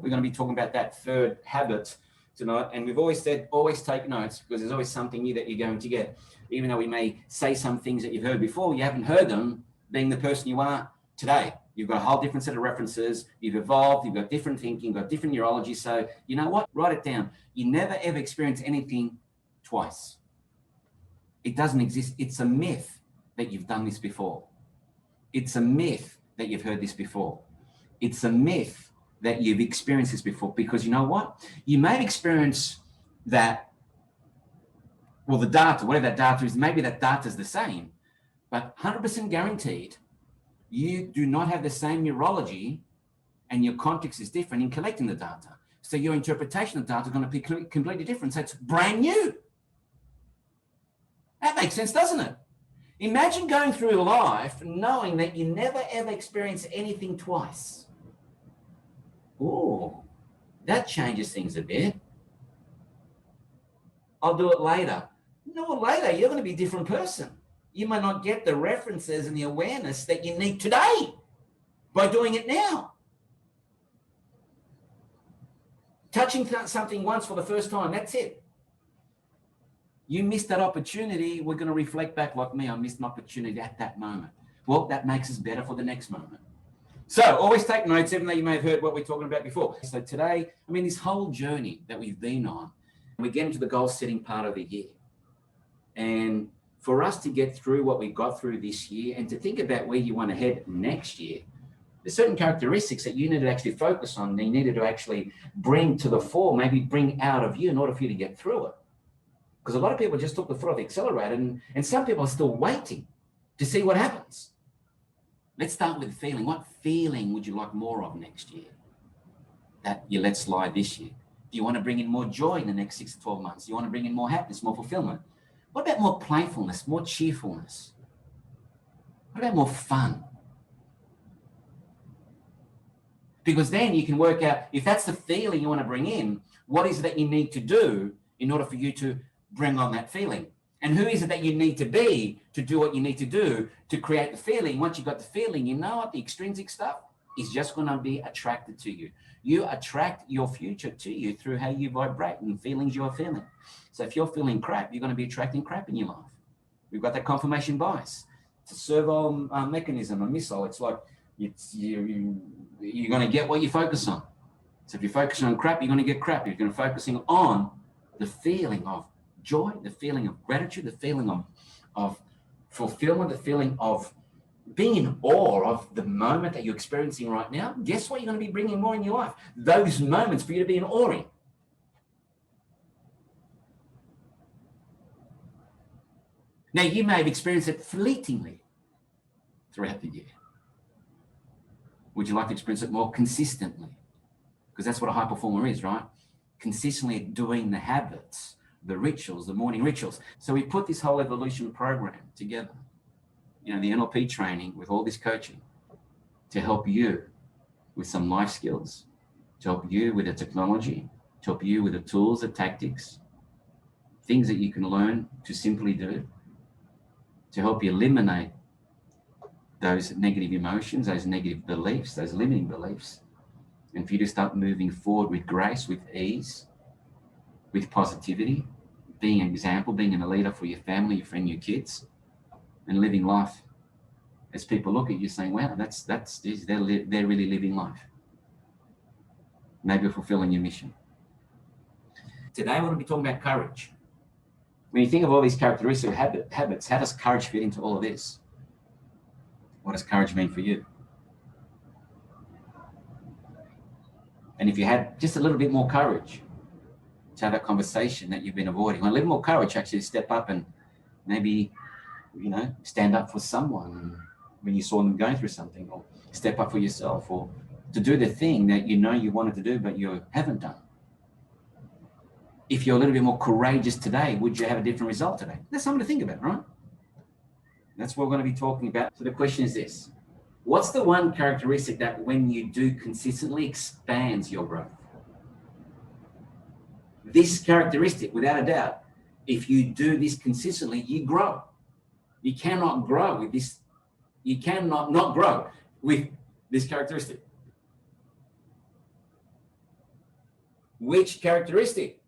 We're going to be talking about that third habit tonight. And we've always said, always take notes, because there's always something new that you're going to get. Even though we may say some things that you've heard before, you haven't heard them being the person you are today. You've got a whole different set of references. You've evolved. You've got different thinking, got different neurology. So you know what? Write it down. You never, ever experience anything twice. It doesn't exist. It's a myth that you've done this before. It's a myth that you've heard this before. It's a myth that you've experienced this before, because you know what? You may have experienced that, well, the data, whatever that data is, maybe that data is the same, but 100% guaranteed, you do not have the same neurology and your context is different in collecting the data. So your interpretation of data is going to be completely different. So it's brand new. That makes sense, doesn't it? Imagine going through life knowing that you never ever experience anything twice. Oh, that changes things a bit. I'll do it later. No, later, you're going to be a different person. You might not get the references and the awareness that you need today by doing it now. Touching something once for the first time, that's it. You missed that opportunity. We're going to reflect back like me. I missed an opportunity at that moment. Well, that makes us better for the next moment. So always take notes, even though you may have heard what we're talking about before. So today, I mean, this whole journey that we've been on, we get into the goal setting part of the year. And for us to get through what we got through this year and to think about where you want to head next year, there's certain characteristics that you need to actually focus on, and you needed to actually bring to the fore, maybe bring out of you in order for you to get through it. Because a lot of people just took the foot off the accelerator, and some people are still waiting to see what happens. Let's start with the feeling. What feeling would you like more of next year that you let slide this year? Do you want to bring in more joy in the next 6 to 12 months? Do you want to bring in more happiness, more fulfillment? What about more playfulness, more cheerfulness? What about more fun? Because then you can work out, if that's the feeling you want to bring in, what is it that you need to do in order for you to bring on that feeling? And who is it that you need to be to do what you need to do to create the feeling? Once you've got the feeling, you know what? The extrinsic stuff is just going to be attracted to you. You attract your future to you through how you vibrate and feelings you're feeling. So if you're feeling crap, you're going to be attracting crap in your life. We've got that confirmation bias. It's a servo mechanism, a missile. It's like you're going to get what you focus on. So if you're focusing on crap, you're going to get crap. If you're focusing on the feeling of joy, the feeling of gratitude, the feeling of fulfillment, the feeling of being in awe of the moment that you're experiencing right now, guess what you're going to be bringing more in your life? Those moments for you to be in awe in. Now, you may have experienced it fleetingly throughout the year. Would you like to experience it more consistently? Because that's what a high performer is, right? Consistently doing the habits, the rituals, the morning rituals. So we put this whole evolution program together, the NLP training with all this coaching to help you with some life skills, to help you with the technology, to help you with the tools, the tactics, things that you can learn to simply do, to help you eliminate those negative emotions, those negative beliefs, those limiting beliefs, and for you to start moving forward with grace, with ease, with positivity, being an example, being a leader for your family, your friend, your kids, and living life as people look at you saying, wow, they're really living life. Maybe you're fulfilling your mission. Today, we're going to be talking about courage. When you think of all these characteristics of habits, how does courage fit into all of this? What does courage mean for you? And if you had just a little bit more courage to have that conversation that you've been avoiding, or a little more courage actually to step up and maybe, stand up for someone when you saw them going through something, or step up for yourself, or to do the thing that you wanted to do but you haven't done. If you're a little bit more courageous today, would you have a different result today? That's something to think about, right? That's what we're going to be talking about. So the question is this: what's the one characteristic that when you do consistently expands your growth? This characteristic, without a doubt, if you do this consistently, you grow. You cannot grow with this. You cannot not grow with this characteristic. which characteristic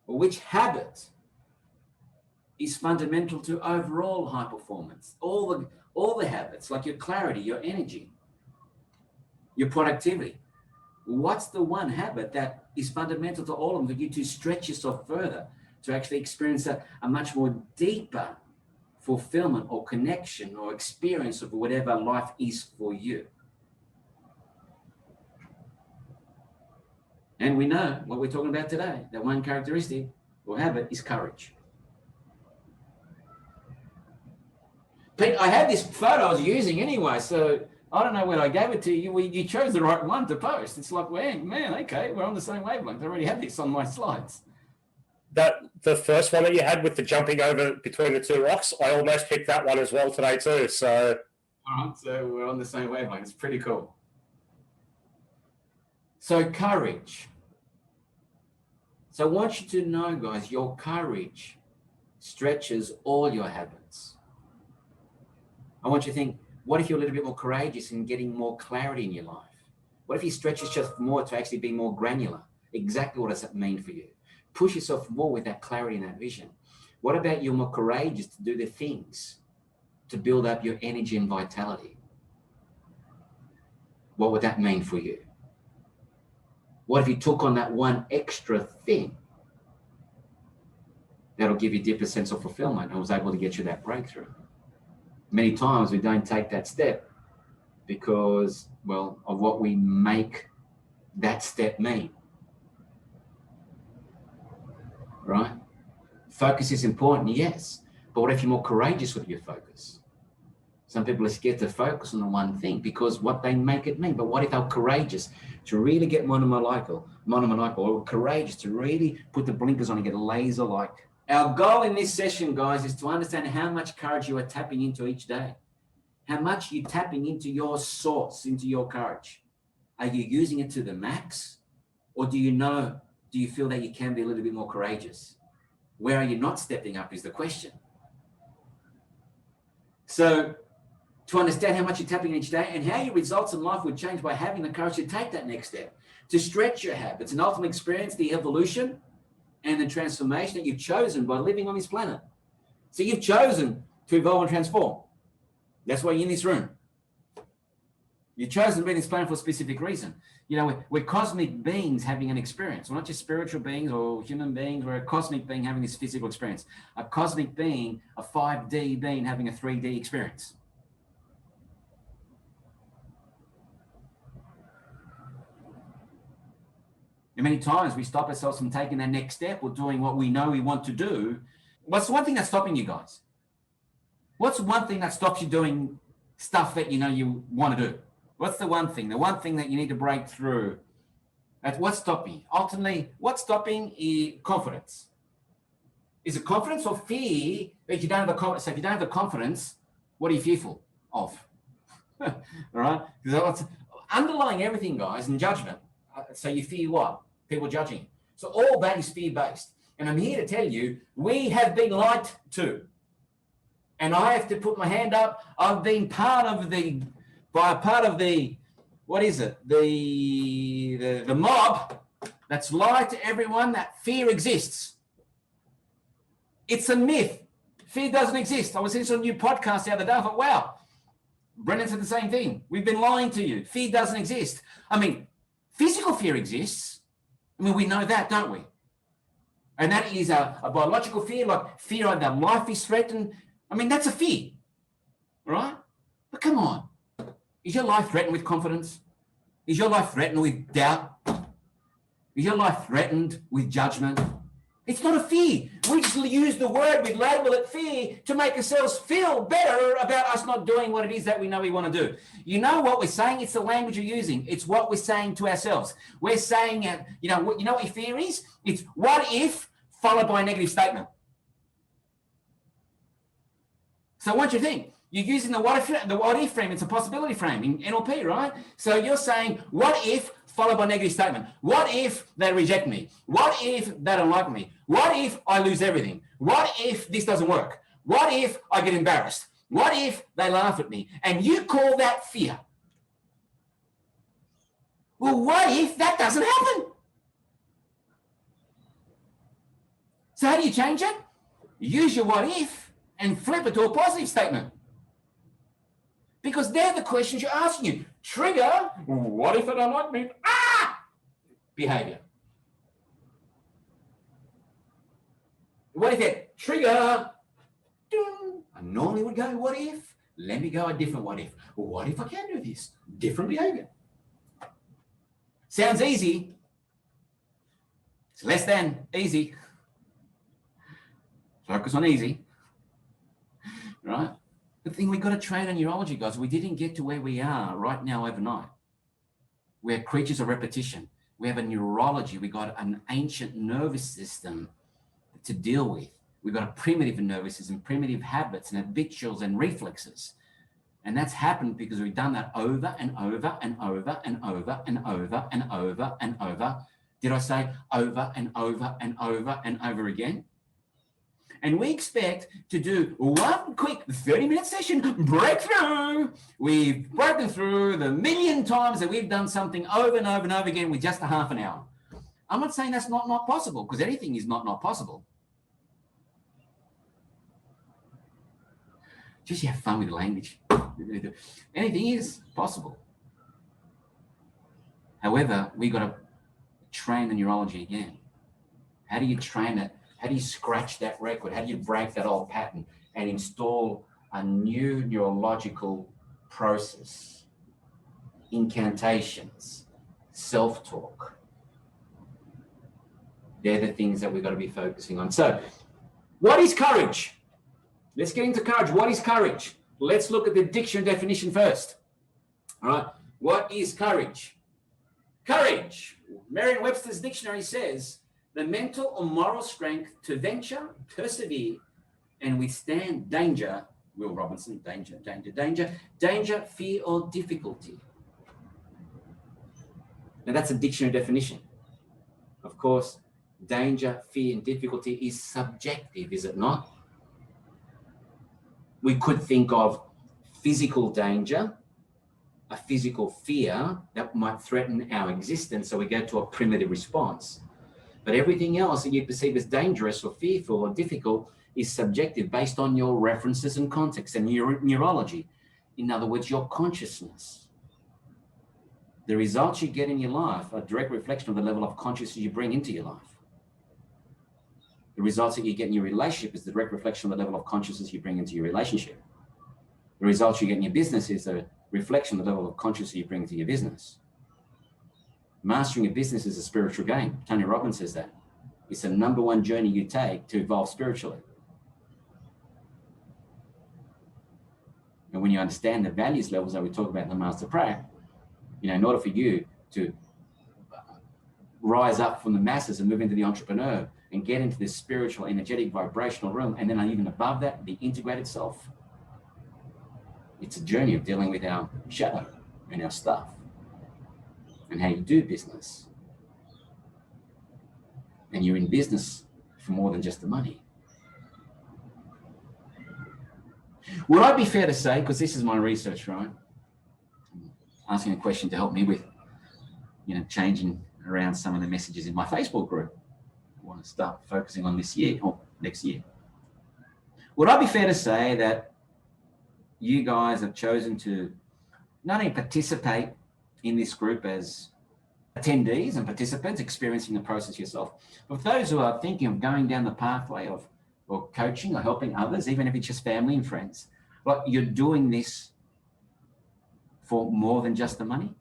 or which habit is fundamental to overall high performance. All the habits, like your clarity, your energy, your productivity. What's the one habit that is fundamental to all of them for you to stretch yourself further, to actually experience a much more deeper fulfillment or connection or experience of whatever life is for you? And we know what we're talking about today. That one characteristic or habit is courage. Pete, I had this photo I was using anyway, so I don't know when I gave it to you. You chose the right one to post. It's like, man, okay, we're on the same wavelength. I already had this on my slides. The first one that you had with the jumping over between the two rocks, I almost picked that one as well today too. So, all right, so we're on the same wavelength. It's pretty cool. So courage. So I want you to know, guys, your courage stretches all your habits. I want you to think, what if you're a little bit more courageous in getting more clarity in your life? What if you stretch yourself more to actually be more granular? Exactly what does that mean for you? Push yourself more with that clarity and that vision. What about you're more courageous to do the things to build up your energy and vitality? What would that mean for you? What if you took on that one extra thing that'll give you a deeper sense of fulfillment and was able to get you that breakthrough? Many times we don't take that step because, well, of what we make that step mean. Right? Focus is important, yes. But what if you're more courageous with your focus? Some people are scared to focus on the one thing because what they make it mean. But what if they're courageous to really get monomaniacal, or courageous to really put the blinkers on and get laser-like? Our goal in this session, guys, is to understand how much courage you are tapping into each day. How much you're tapping into your source, into your courage. Are you using it to the max? Or do you feel that you can be a little bit more courageous? Where are you not stepping up is the question. So to understand how much you're tapping each day and how your results in life would change by having the courage to take that next step, to stretch your habits and ultimately experience the evolution and the transformation that you've chosen by living on this planet. So you've chosen to evolve and transform. That's why you're in this room. You've chosen to be in this planet for a specific reason. You know, we're cosmic beings having an experience. We're not just spiritual beings or human beings. We're a cosmic being having this physical experience. A cosmic being, a 5D being having a 3D experience. And many times we stop ourselves from taking that next step or doing what we know we want to do. What's the one thing that's stopping you guys? What's one thing that stops you doing stuff that you know you want to do? What's the one thing? The one thing that you need to break through. That's what's stopping. Ultimately, what's stopping is confidence. Is it confidence or fear that you don't have the confidence? So if you don't have the confidence, what are you fearful of? All right? Because underlying everything, guys, in judgment. So you fear what? People judging. So all that is fear-based. And I'm here to tell you, we have been lied to. And I have to put my hand up. I've been part of the what is it? The mob that's lied to everyone that fear exists. It's a myth. Fear doesn't exist. I was listening to a new podcast the other day. I thought, wow, Brennan said the same thing. We've been lying to you. Fear doesn't exist. I mean, physical fear exists. I mean, we know that, don't we? And that is a biological fear, like fear that life is threatened. I mean, that's a fear, right? But come on. Is your life threatened with confidence? Is your life threatened with doubt? Is your life threatened with judgment? It's not a fear. We just use the word, we label it fear to make ourselves feel better about us not doing what it is that we know we want to do. You know what we're saying? It's the language you're using. It's what we're saying to ourselves. We're saying, you know what your fear is? It's what if followed by a negative statement. So what do you think? You're using the what if frame. It's a possibility frame in NLP, right? So you're saying, what if followed by a negative statement? What if they reject me? What if they don't like me? What if I lose everything? What if this doesn't work? What if I get embarrassed? What if they laugh at me? And you call that fear. Well, what if that doesn't happen? So how do you change it? Use your what if and flip it to a positive statement. Because they're the questions you're asking you. Trigger, what if I don't like me? Behavior. What if it? Trigger, ding. I normally would go, what if? Let me go a different what if. Well, what if I can do this? Different behavior. Sounds easy. It's less than easy. Focus on easy. Right? The thing we've got to train on neurology, guys. We didn't get to where we are right now overnight. We're creatures of repetition. We have a neurology. We got an ancient nervous system to deal with. We've got a primitive nervous system, primitive habits and habituals and reflexes. And that's happened because we've done that over and over and over and over and over and over and over. Did I say over and over and over and over again? And we expect to do one quick 30-minute session breakthrough. We've broken through the million times that we've done something over and over and over again with just a half an hour. I'm not saying that's not possible, because anything is not possible. Just have fun with the language. Anything is possible. However, we got to train the neurology again. How do you train it? How do you scratch that record? How do you break that old pattern and install a new neurological process? Incantations, self-talk. They're the things that we've got to be focusing on. So, what is courage? Let's get into courage. What is courage? Let's look at the dictionary definition first. All right. What is courage? Courage, Merriam-Webster's dictionary says, the mental or moral strength to venture, persevere, and withstand danger. Will Robinson, danger, fear, or difficulty. Now that's a dictionary definition. Of course, danger, fear, and difficulty is subjective, is it not? We could think of physical danger, a physical fear that might threaten our existence, so we go to a primitive response. But everything else that you perceive as dangerous or fearful or difficult is subjective based on your references and context and your neurology. In other words, your consciousness. The results you get in your life are a direct reflection of the level of consciousness you bring into your life. The results that you get in your relationship is the direct reflection of the level of consciousness you bring into your relationship. The results you get in your business is a reflection of the level of consciousness you bring to your business. Mastering a business is a spiritual game. Tony Robbins says that. It's the number one journey you take to evolve spiritually. And when you understand the values levels that we talk about in the Master Prac, in order for you to rise up from the masses and move into the entrepreneur and get into this spiritual, energetic, vibrational realm, and then even above that, the integrated self, it's a journey of dealing with our shadow and our stuff and how you do business. And you're in business for more than just the money. Would I be fair to say, because this is my research, right? I'm asking a question to help me with, changing around some of the messages in my Facebook group. I want to start focusing on this year or next year. Would I be fair to say that you guys have chosen to not only participate in this group as attendees and participants experiencing the process yourself, but for those who are thinking of going down the pathway of or coaching or helping others, even if it's just family and friends, but you're doing this for more than just the money?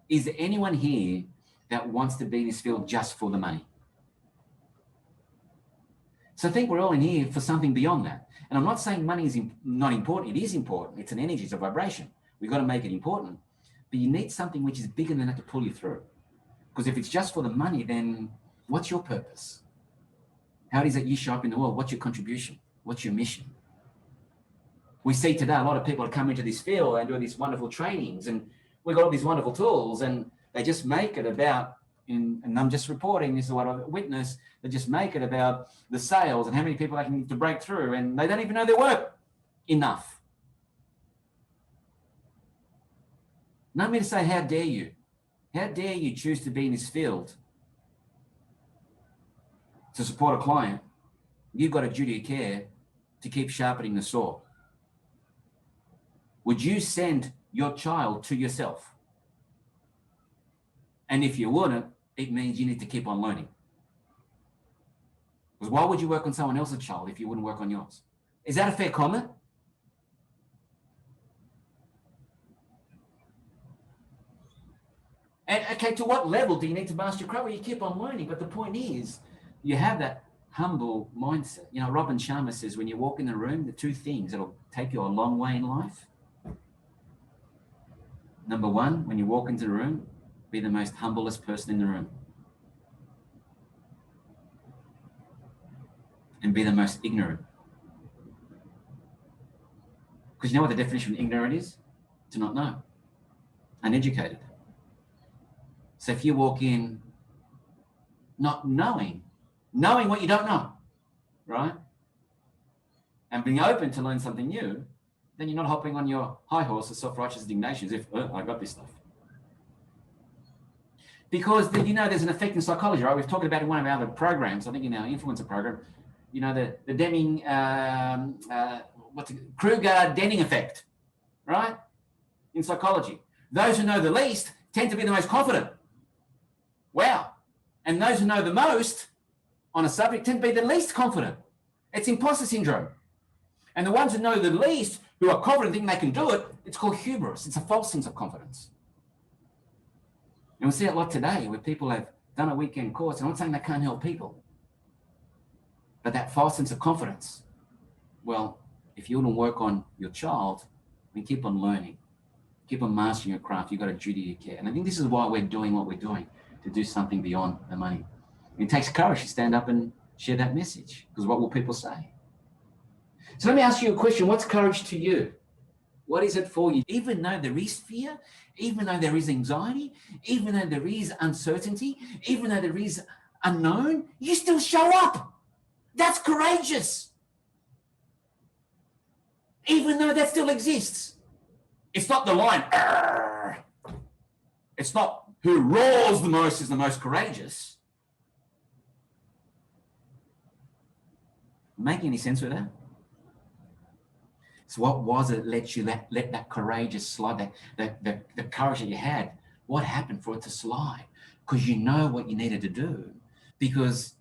Is there anyone here that wants to be in this field just for the money? So I think we're all in here for something beyond that. And I'm not saying money is not important. It is important. It's an energy, it's a vibration. We've got to make it important. But you need something which is bigger than that to pull you through. Because if it's just for the money, then what's your purpose? How it is that you show up in the world? What's your contribution? What's your mission? We see today a lot of people come into this field and do these wonderful trainings, and we've got all these wonderful tools, and they just make it about, and I'm just reporting, this is what I've witnessed, they just make it about the sales and how many people they can to break through, and they don't even know their work enough. Not me to say, how dare you? How dare you choose to be in this field to support a client you've got a duty of care to keep sharpening the saw. Would you send your child to yourself? And if you wouldn't, it means you need to keep on learning. Because why would you work on someone else's child if you wouldn't work on yours? Is that a fair comment? And okay, to what level do you need to master your craft? Well, you keep on learning, but the point is, you have that humble mindset. You know, Robin Sharma says, when you walk in the room, the two things that'll take you a long way in life. Number one, when you walk into the room, be the most humblest person in the room. And be the most ignorant. Because you know what the definition of ignorant is? To not know. Uneducated. So if you walk in not knowing what you don't know, right? And being open to learn something new, then you're not hopping on your high horse of self-righteous indignation as if, I got this stuff. Because, there's an effect in psychology, right? We've talked about in one of our other programs, I think in our influencer program, the Deming, Kruger-Denning effect, right? In psychology. Those who know the least tend to be the most confident. Wow. And those who know the most on a subject tend to be the least confident. It's imposter syndrome. And the ones who know the least, who are confident think they can do it, it's called hubris. It's a false sense of confidence. And we see it a lot today where people have done a weekend course. I'm not saying they can't help people, but that false sense of confidence. Well, if you want to work on your child, then keep on learning, keep on mastering your craft. You've got a duty to care. And I think this is why we're doing what we're doing, to do something beyond the money. It takes courage to stand up and share that message, because what will people say? So let me ask you a question. What's courage to you? What is it for you? Even though there is fear, even though there is anxiety, even though there is uncertainty, even though there is unknown, you still show up. That's courageous. Even though that still exists. It's not the line. Arr! It's not who roars the most is the most courageous. Make any sense with that? So what was it that let you let that courageous slide, the courage that you had, what happened for it to slide? Because you know what you needed to do. Because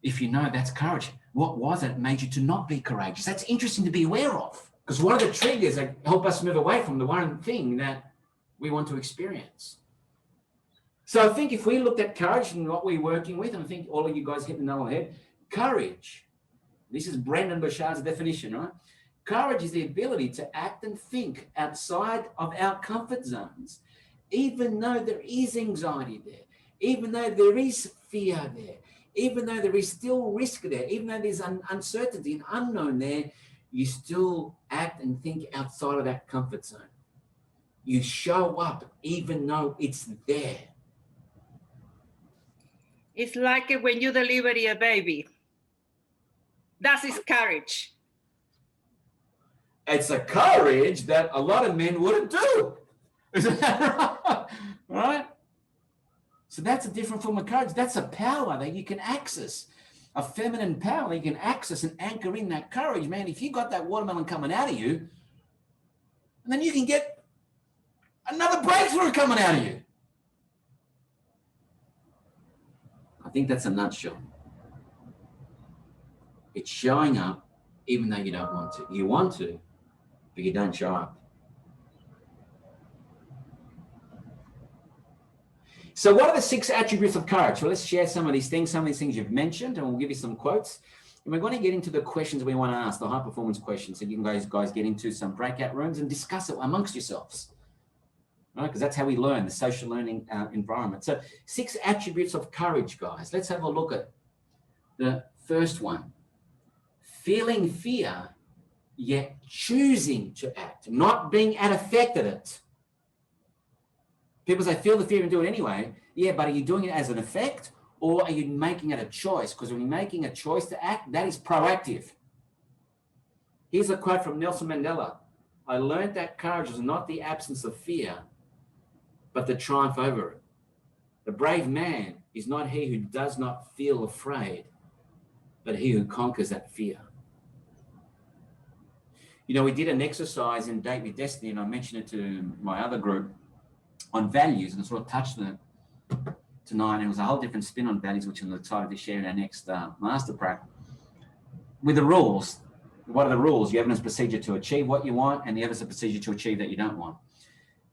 if you know that's courage, what was it that made you to not be courageous? That's interesting to be aware of. Because one of the triggers that help us move away from the one thing that we want to experience. So I think if we looked at courage and what we're working with, and I think all of you guys hit the nail on the head, courage, this is Brendan Burchard's definition, right? Courage is the ability to act and think outside of our comfort zones, even though there is anxiety there, even though there is fear there, even though there is still risk there, even though there's uncertainty and unknown there, you still act and think outside of that comfort zone. You show up even though it's there. It's like when you deliver a baby. That is courage. It's a courage that a lot of men wouldn't do. Isn't that right? So that's a different form of courage. That's a power that you can access, a feminine power that you can access and anchor in that courage. Man, if you got that watermelon coming out of you, and then you can get another breakthrough coming out of you. I think that's a nutshell. It's showing up even though you don't want to. You want to, but you don't show up. So what are the 6 attributes of courage? Well, let's share some of these things you've mentioned, and we'll give you some quotes. And we're going to get into the questions we want to ask, the high performance questions. So you can guys get into some breakout rooms and discuss it amongst yourselves. Right? Because that's how we learn, the social learning environment. So 6 attributes of courage, guys. Let's have a look at the first one. Feeling fear, yet choosing to act, not being affected it. People say, feel the fear and do it anyway. Yeah, but are you doing it as an effect, or are you making it a choice? Because when you're making a choice to act, that is proactive. Here's a quote from Nelson Mandela. I learned that courage is not the absence of fear, but the triumph over it. The brave man is not he who does not feel afraid, but he who conquers that fear. You know, we did an exercise in Date with Destiny, and I mentioned it to my other group on values, and I sort of touched on it tonight. And it was a whole different spin on values, which I'm excited to share in our next master prac. With the rules, what are the rules? You have a procedure to achieve what you want, and you have a procedure to achieve that you don't want.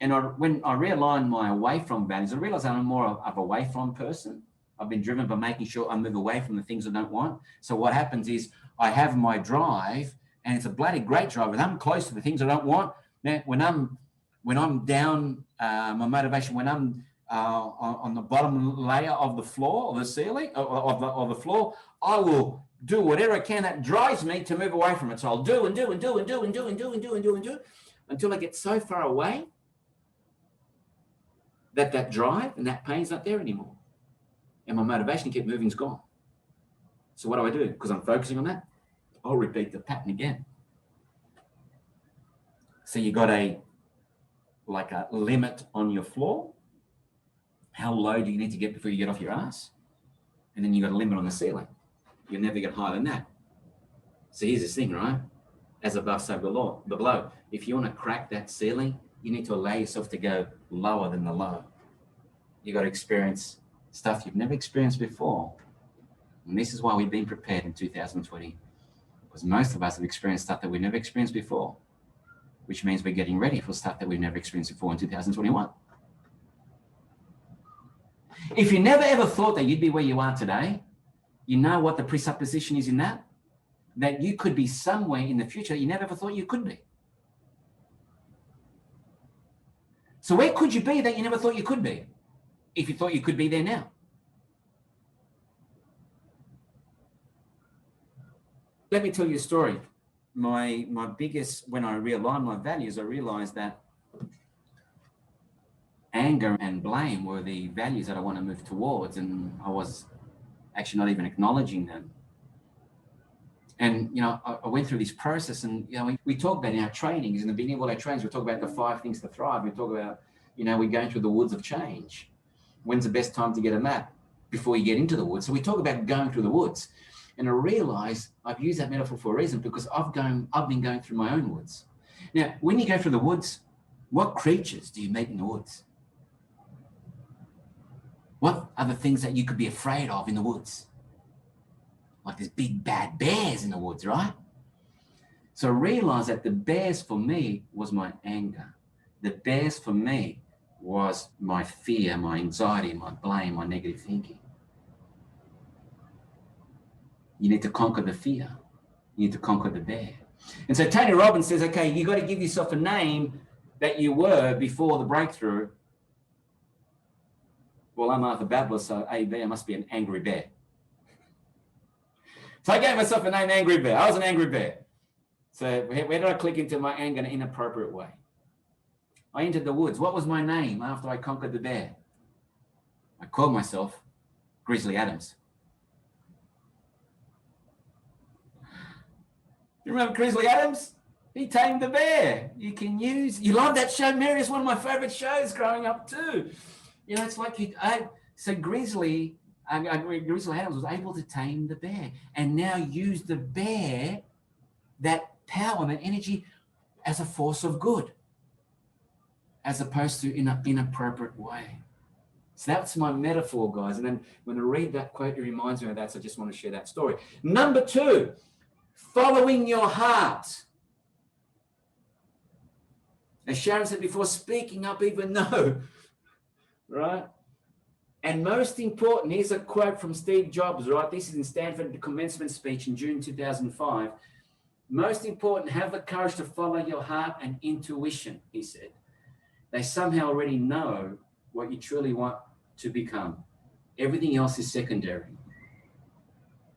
And when I realigned my away from values, I realized I'm more of away from person. I've been driven by making sure I move away from the things I don't want. So what happens is I have my drive, and it's a bloody great drive. When I'm close to the things I don't want, man, when I'm down, my motivation, when I'm on the bottom layer of the floor, or the ceiling, of the floor, I will do whatever I can that drives me to move away from it. So I'll do until I get so far away that drive and that pain's not there anymore. And my motivation to keep moving is gone. So what do? Because I'm focusing on that, I'll repeat the pattern again. So you got a limit on your floor. How low do you need to get before you get off your ass? And then you got a limit on the ceiling. You'll never get higher than that. So here's this thing, right? As above, so below. If you want to crack that ceiling, you need to allow yourself to go lower than the low. You got to experience stuff you've never experienced before. And this is why we've been prepared in 2020. Because most of us have experienced stuff that we've never experienced before, which means we're getting ready for stuff that we've never experienced before in 2021. If you never ever thought that you'd be where you are today, you know what the presupposition is in that? That you could be somewhere in the future that you never ever thought you could be. So where could you be that you never thought you could be, if you thought you could be there now? Let me tell you a story. My biggest, when I realigned my values, I realized that anger and blame were the values that I want to move towards, and I was actually not even acknowledging them. And, you know, I went through this process, and, you know, we talk about in our trainings, in the beginning of all our trainings, we talk about the 5 things to thrive. We talk about, you know, we're going through the woods of change. When's the best time to get a map? Before you get into the woods. So we talk about going through the woods. And I realized I've used that metaphor for a reason, because I've been going through my own woods. Now, when you go through the woods, what creatures do you meet in the woods? What are the things that you could be afraid of in the woods? Like there's big bad bears in the woods, right? So I realized that the bears for me was my anger. The bears for me was my fear, my anxiety, my blame, my negative thinking. You need to conquer the fear. You need to conquer the bear. And so Tony Robbins says, okay, you got to give yourself a name that you were before the breakthrough. Well, I'm Arthur Babbler, so AB, I must be an angry bear. So I gave myself a name, Angry Bear. I was an angry bear. So where did I click into my anger in an inappropriate way? I entered the woods. What was my name after I conquered the bear? I called myself Grizzly Adams. You remember Grizzly Adams? He tamed the bear. You love that show, Mary. It's one of my favorite shows growing up too. You know, it's like Grizzly Adams was able to tame the bear and now use the bear, that power, that energy, as a force of good, as opposed to in an inappropriate way. So that's my metaphor, guys. And then when I read that quote, it reminds me of that. So I just want to share that story. Number 2, following your heart. As Sharon said before, speaking up even though, right? And most important, here's a quote from Steve Jobs, right? This is in Stanford commencement speech in June 2005. Most important, have the courage to follow your heart and intuition, he said. They somehow already know what you truly want to become. Everything else is secondary.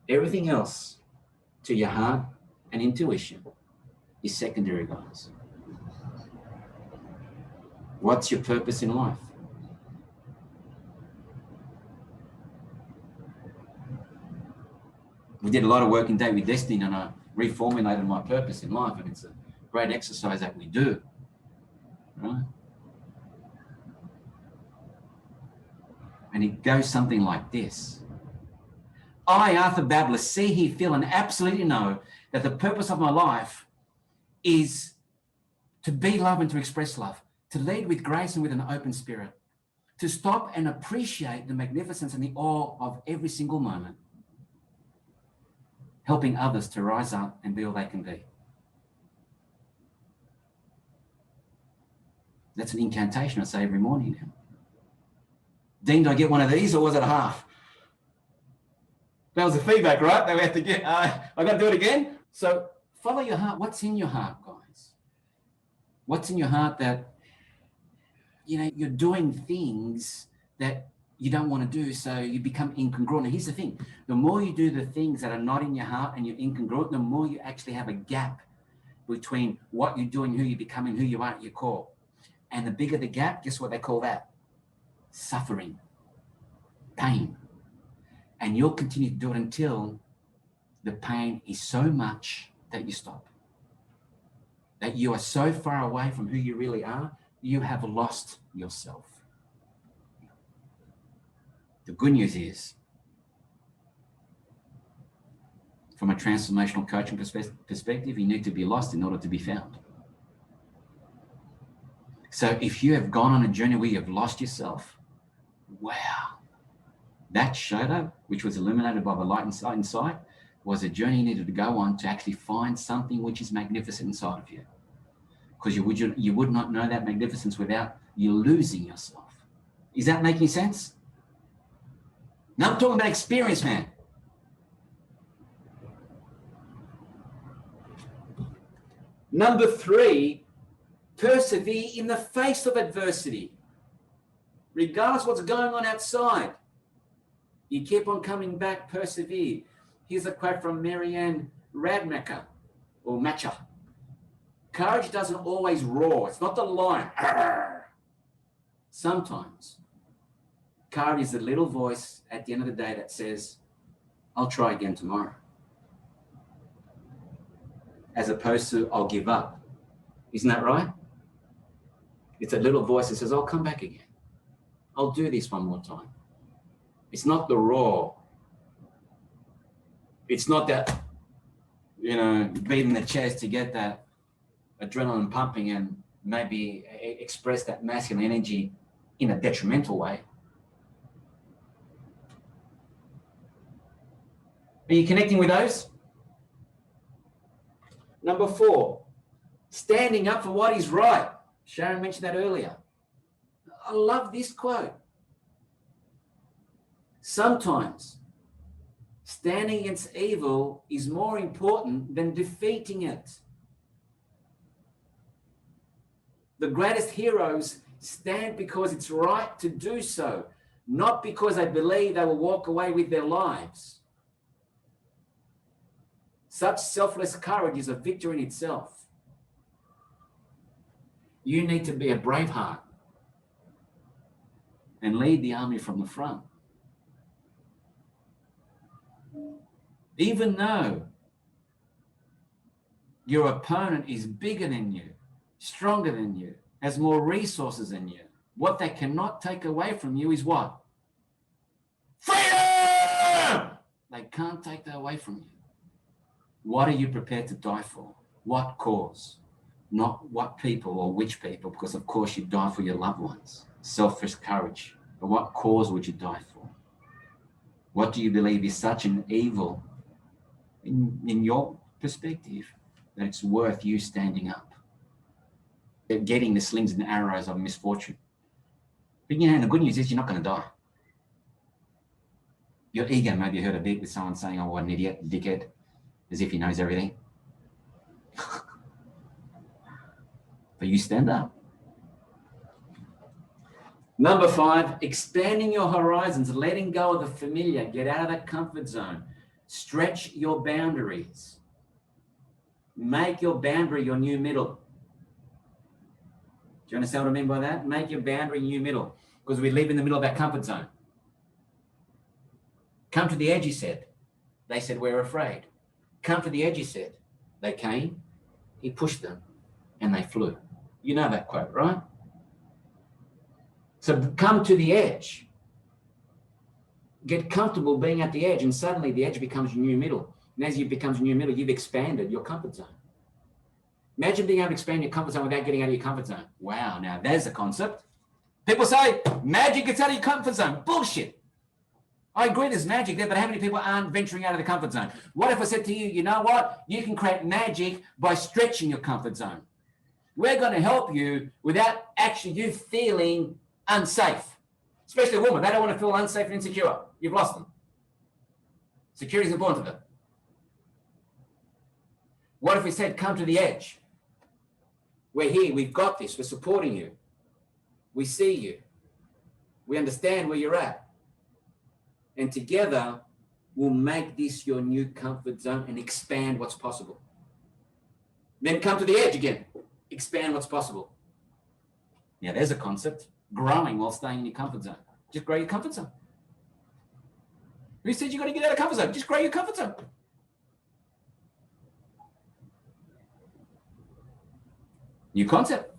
Everything else to your heart and intuition is secondary, guys. What's your purpose in life? We did a lot of work in Date with Destiny, and I reformulated my purpose in life, and it's a great exercise that we do, right? And it goes something like this. I, Arthur Babler, see, hear, feel, and absolutely know that the purpose of my life is to be love and to express love, to lead with grace and with an open spirit, to stop and appreciate the magnificence and the awe of every single moment, helping others to rise up and be all they can be. That's an incantation I say every morning now. Dean, do I get one of these or was it a half? That was the feedback, right? That we have to get. I got to do it again. So follow your heart. What's in your heart, guys? What's in your heart that, you know, you're doing things that you don't want to do, so you become incongruent. And here's the thing. The more you do the things that are not in your heart and you're incongruent, the more you actually have a gap between what you do and who you become and who you are at your core. And the bigger the gap, guess what they call that? Suffering, pain. And you'll continue to do it until the pain is so much that you stop. That you are so far away from who you really are, you have lost yourself. The good news is, from a transformational coaching perspective, you need to be lost in order to be found. So if you have gone on a journey where you've lost yourself, wow, that shadow, which was illuminated by the light inside, was a journey you needed to go on to actually find something which is magnificent inside of you. Because you would not know that magnificence without you losing yourself. Is that making sense? Now I'm talking about experience, man. Number 3, persevere in the face of adversity. Regardless of what's going on outside, you keep on coming back, persevere. Here's a quote from Marianne Radmacher, or Matcher. Courage doesn't always roar. It's not the lion. Arr! Sometimes courage is the little voice at the end of the day that says, I'll try again tomorrow. As opposed to, I'll give up. Isn't that right? It's a little voice that says, I'll come back again. I'll do this one more time. It's not the roar. It's not that, beating the chest to get that adrenaline pumping and maybe express that masculine energy in a detrimental way. Are you connecting with those? Number 4, standing up for what is right. Sharon mentioned that earlier. I love this quote. Sometimes standing against evil is more important than defeating it. The greatest heroes stand because it's right to do so, not because they believe they will walk away with their lives. Such selfless courage is a victory in itself. You need to be a Braveheart and lead the army from the front. Even though your opponent is bigger than you, stronger than you, has more resources than you, what they cannot take away from you is what? Freedom! They can't take that away from you. What are you prepared to die for? What cause? Not what people or which people, because of course you die for your loved ones. Selfish courage. But what cause would you die for? What do you believe is such an evil in your perspective that it's worth you standing up? Getting the slings and arrows of misfortune. But the good news is you're not going to die. Your ego, maybe you heard a bit with someone saying, oh, what an idiot, dickhead, as if he knows everything. But you stand up. Number 5, expanding your horizons, letting go of the familiar, get out of that comfort zone, stretch your boundaries, make your boundary your new middle. Do you understand what I mean by that? Make your boundary new middle, because we live in the middle of our comfort zone. Come to the edge, he said. They said, we're afraid. Come to the edge, he said. They came, he pushed them, and they flew. You know that quote, right? So come to the edge. get comfortable being at the edge, and suddenly the edge becomes your new middle. And as it becomes your new middle, you've expanded your comfort zone. Imagine being able to expand your comfort zone without getting out of your comfort zone. Wow, now there's a concept. People say magic gets out of your comfort zone. Bullshit. I agree there's magic there, but how many people aren't venturing out of the comfort zone? What if I said to you, you know what? You can create magic by stretching your comfort zone. We're going to help you without actually you feeling unsafe. Especially a woman. They don't want to feel unsafe and insecure. You've lost them. Security is important to them. What if we said, come to the edge? We're here. We've got this. We're supporting you. We see you. We understand where you're at. And together, we'll make this your new comfort zone and expand what's possible. Then come to the edge again. Expand what's possible. Yeah, there's a concept. Growing while staying in your comfort zone. Just grow your comfort zone. Who said you got to get out of comfort zone? Just grow your comfort zone. New concept.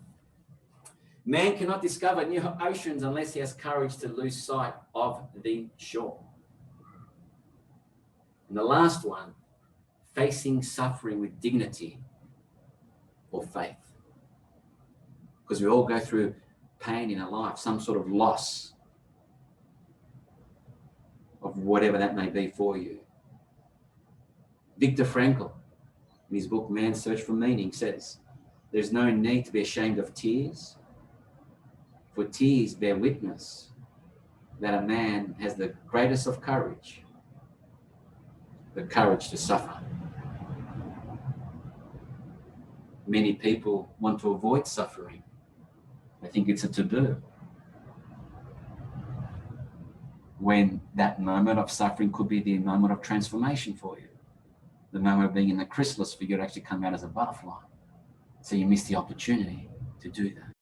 Man cannot discover new oceans unless he has courage to lose sight of the shore. And the last one, facing suffering with dignity or faith. Because we all go through pain in our life, some sort of loss of whatever that may be for you. Viktor Frankl, in his book, Man's Search for Meaning, says, there's no need to be ashamed of tears, for tears bear witness that a man has the greatest of courage, the courage to suffer. Many people want to avoid suffering. They think it's a taboo. When that moment of suffering could be the moment of transformation for you. The moment of being in the chrysalis for you to actually come out as a butterfly. So you miss the opportunity to do that.